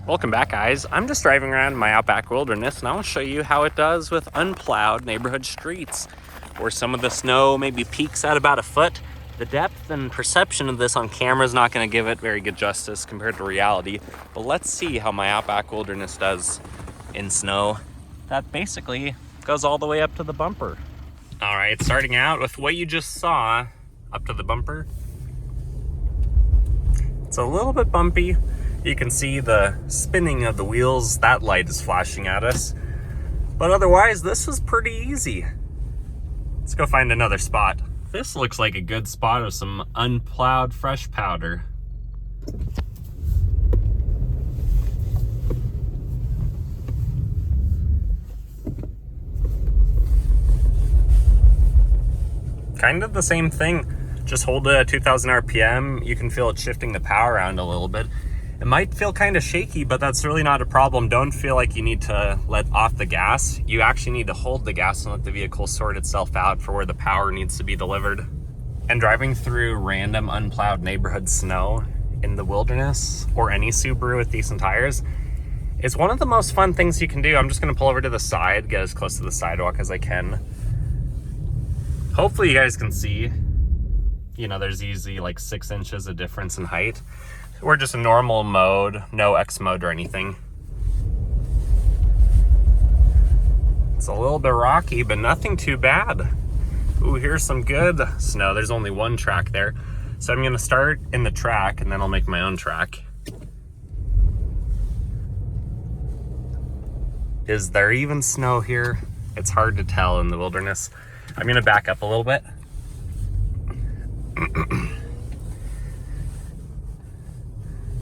Welcome back, guys. I'm just driving around my Outback wilderness, and I want to show you how it does with unplowed neighborhood streets, where some of the snow maybe peaks at about a foot. The depth and perception of this on camera is not going to give it very good justice compared to reality, but let's see how my Outback wilderness does in snow that basically goes all the way up to the bumper. All right, starting out with what you just saw up to the bumper. It's a little bit bumpy. You can see the spinning of the wheels. That light is flashing at us. But otherwise, this was pretty easy. Let's go find another spot. This looks like a good spot of some unplowed fresh powder. Kind of the same thing. Just hold it at 2000 RPM. You can feel it shifting the power around a little bit. It might feel kind of shaky, but that's really not a problem. Don't feel like you need to let off the gas. You actually need to hold the gas and let the vehicle sort itself out for where the power needs to be delivered. And driving through random unplowed neighborhood snow in the wilderness, or any Subaru with decent tires, is one of the most fun things you can do. I'm just gonna pull over to the side, get as close to the sidewalk as I can. Hopefully you guys can see, there's easily like 6 inches of difference in height. We're just a normal mode, no X mode or anything. It's a little bit rocky, but nothing too bad. Ooh, here's some good snow. There's only one track there. So I'm gonna start in the track and then I'll make my own track. Is there even snow here? It's hard to tell in the wilderness. I'm gonna back up a little bit.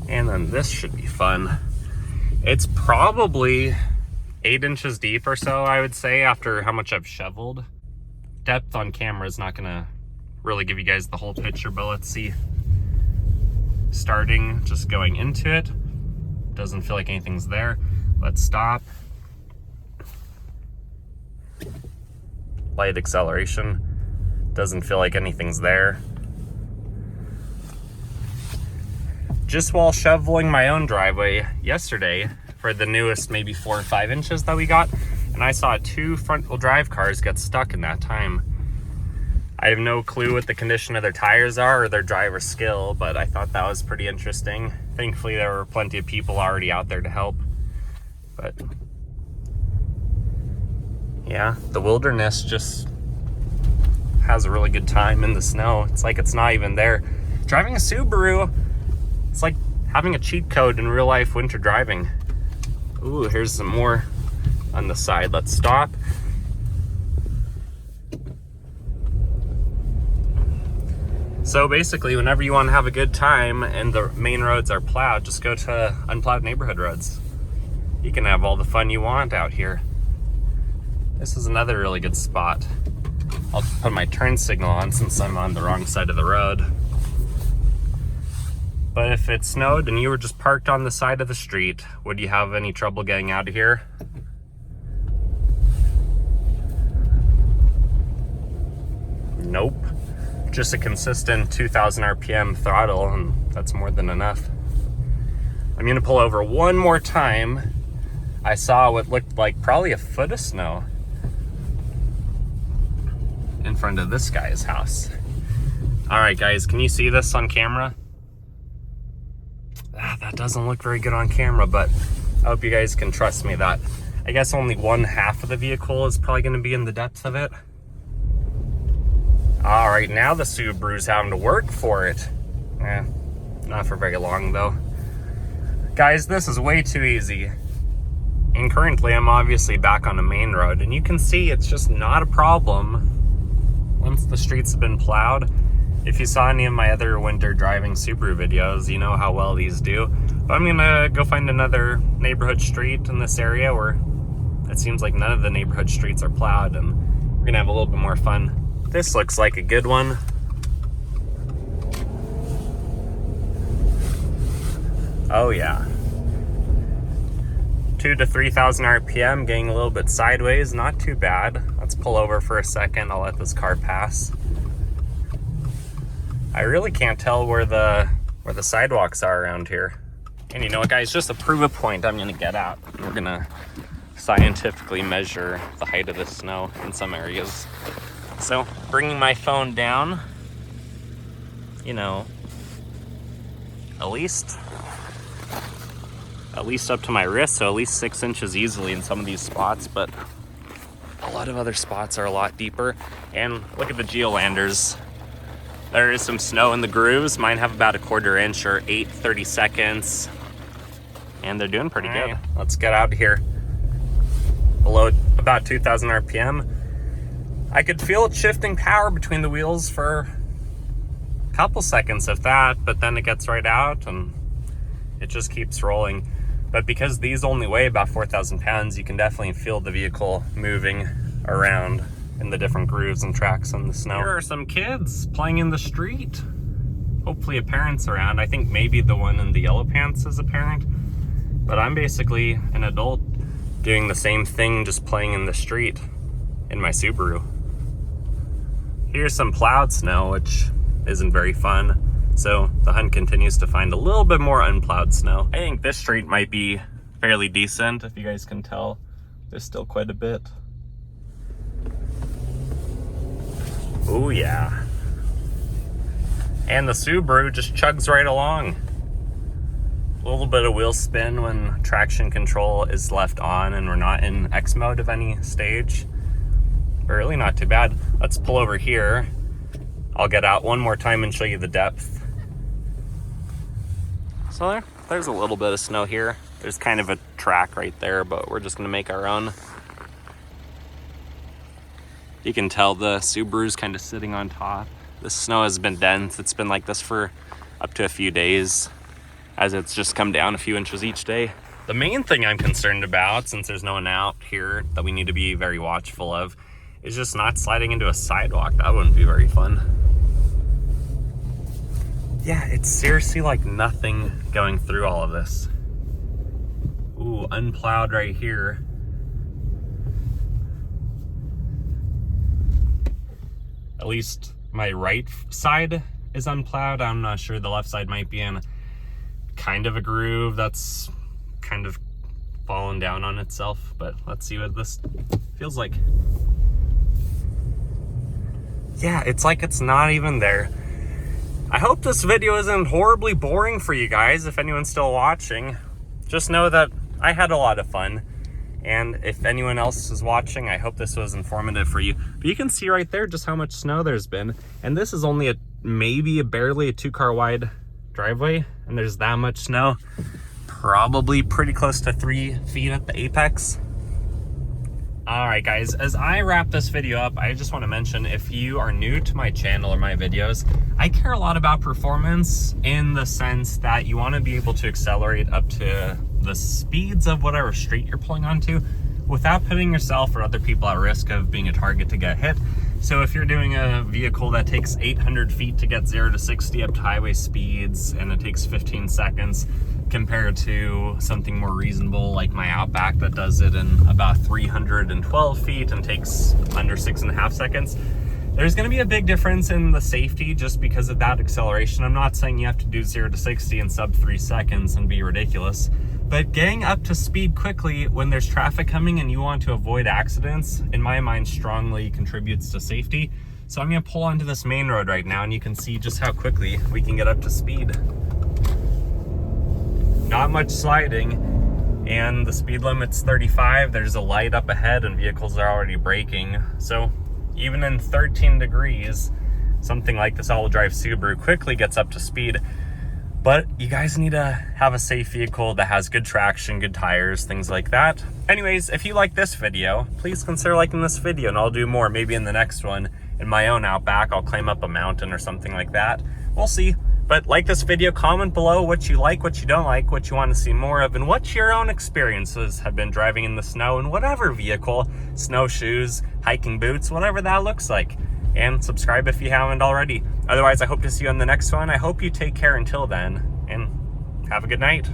And then this should be fun. It's probably 8 inches deep or so, I would say, after how much I've shoveled. Depth on camera is not gonna really give you guys the whole picture, but let's see. Starting, just going into it. Doesn't feel like anything's there. Let's stop. Light acceleration. Doesn't feel like anything's there. Just while shoveling my own driveway yesterday for the newest maybe 4 or 5 inches that we got, and I saw 2 front-wheel drive cars get stuck in that time. I have no clue what the condition of their tires are or their driver skill, but I thought that was pretty interesting. Thankfully, there were plenty of people already out there to help. But yeah, the wilderness just has a really good time in the snow. It's like it's not even there. Driving a Subaru, it's like having a cheat code in real life winter driving. Ooh, here's some more on the side. Let's stop. So basically, whenever you want to have a good time and the main roads are plowed, just go to unplowed neighborhood roads. You can have all the fun you want out here. This is another really good spot. I'll put my turn signal on since I'm on the wrong side of the road. But if it snowed and you were just parked on the side of the street, would you have any trouble getting out of here? Nope. Just a consistent 2000 RPM throttle, and that's more than enough. I'm gonna pull over one more time. I saw what looked like probably a foot of snow in front of this guy's house. All right, guys, can you see this on camera? That doesn't look very good on camera, but I hope you guys can trust me that I guess only 1/2 of the vehicle is probably gonna be in the depth of it. All right, now the Subaru's having to work for it. Not for very long though. Guys, this is way too easy. And currently I'm obviously back on a main road, and you can see it's just not a problem once the streets have been plowed. If you saw any of my other winter driving Subaru videos, you know how well these do. But I'm gonna go find another neighborhood street in this area where it seems like none of the neighborhood streets are plowed, and we're gonna have a little bit more fun. This looks like a good one. Oh yeah. 2,000 to 3,000 RPM, getting a little bit sideways, not too bad. Let's pull over for a second. I'll let this car pass. I really can't tell where the sidewalks are around here. And you know what, guys, just to prove a point, I'm gonna get out. We're gonna scientifically measure the height of the snow in some areas. So bringing my phone down, you know, at least up to my wrist, so at least 6 inches easily in some of these spots, but a lot of other spots are a lot deeper. And look at the geolanders. There is some snow in the grooves. Mine have about 1/4 inch or 8/30 seconds, and they're doing pretty good. Let's get out here. Below about 2,000 RPM. I could feel it shifting power between the wheels for a couple seconds, if that, but then it gets right out and it just keeps rolling. But because these only weigh about 4,000 pounds, you can definitely feel the vehicle moving around in the different grooves and tracks on the snow. Here are some kids playing in the street. Hopefully a parent's around. I think maybe the one in the yellow pants is a parent, but I'm basically an adult doing the same thing, just playing in the street in my Subaru. Here's some plowed snow, which isn't very fun. So the hunt continues to find a little bit more unplowed snow. I think this street might be fairly decent, if you guys can tell. There's still quite a bit. Oh yeah. And the Subaru just chugs right along. A little bit of wheel spin when traction control is left on and we're not in X mode of any stage. But really not too bad. Let's pull over here. I'll get out one more time and show you the depth. So there's a little bit of snow here. There's kind of a track right there, but we're just gonna make our own. You can tell the Subaru's kind of sitting on top. The snow has been dense. It's been like this for up to a few days, as it's just come down a few inches each day. The main thing I'm concerned about, since there's no one out here that we need to be very watchful of, is just not sliding into a sidewalk. That wouldn't be very fun. Yeah, it's seriously like nothing going through all of this. Ooh, unplowed right here. At least my right side is unplowed. I'm not sure, the left side might be in kind of a groove that's kind of fallen down on itself, but let's see what this feels like. Yeah, it's like it's not even there. I hope this video isn't horribly boring for you guys, if anyone's still watching. Just know that I had a lot of fun, and if anyone else is watching, I hope this was informative for you. But you can see right there just how much snow there's been, and this is only maybe barely a 2-car wide driveway, and there's that much snow. Probably pretty close to 3 feet at the apex. All right, guys, as I wrap this video up, I just want to mention, if you are new to my channel or my videos, I care a lot about performance in the sense that you want to be able to accelerate up to the speeds of whatever street you're pulling onto without putting yourself or other people at risk of being a target to get hit. So if you're doing a vehicle that takes 800 feet to get 0 to 60 up to highway speeds, and it takes 15 seconds, compared to something more reasonable like my Outback that does it in about 312 feet and takes under 6.5 seconds, there's going to be a big difference in the safety just because of that acceleration. I'm not saying you have to do 0 to 60 in sub 3 seconds and be ridiculous, but getting up to speed quickly when there's traffic coming and you want to avoid accidents, in my mind, strongly contributes to safety. So I'm going to pull onto this main road right now, and you can see just how quickly we can get up to speed. Not much sliding, and the speed limit's 35. There's a light up ahead and vehicles are already braking. So even in 13 degrees, something like this all-wheel drive Subaru quickly gets up to speed. But you guys need to have a safe vehicle that has good traction, good tires, things like that. Anyways, if you like this video, please consider liking this video, and I'll do more, maybe in the next one. In my own Outback, I'll climb up a mountain or something like that. We'll see. But like this video, comment below what you like, what you don't like, what you want to see more of, and what your own experiences have been driving in the snow in whatever vehicle, snowshoes, hiking boots, whatever that looks like. And subscribe if you haven't already. Otherwise, I hope to see you on the next one. I hope you take care until then, and have a good night.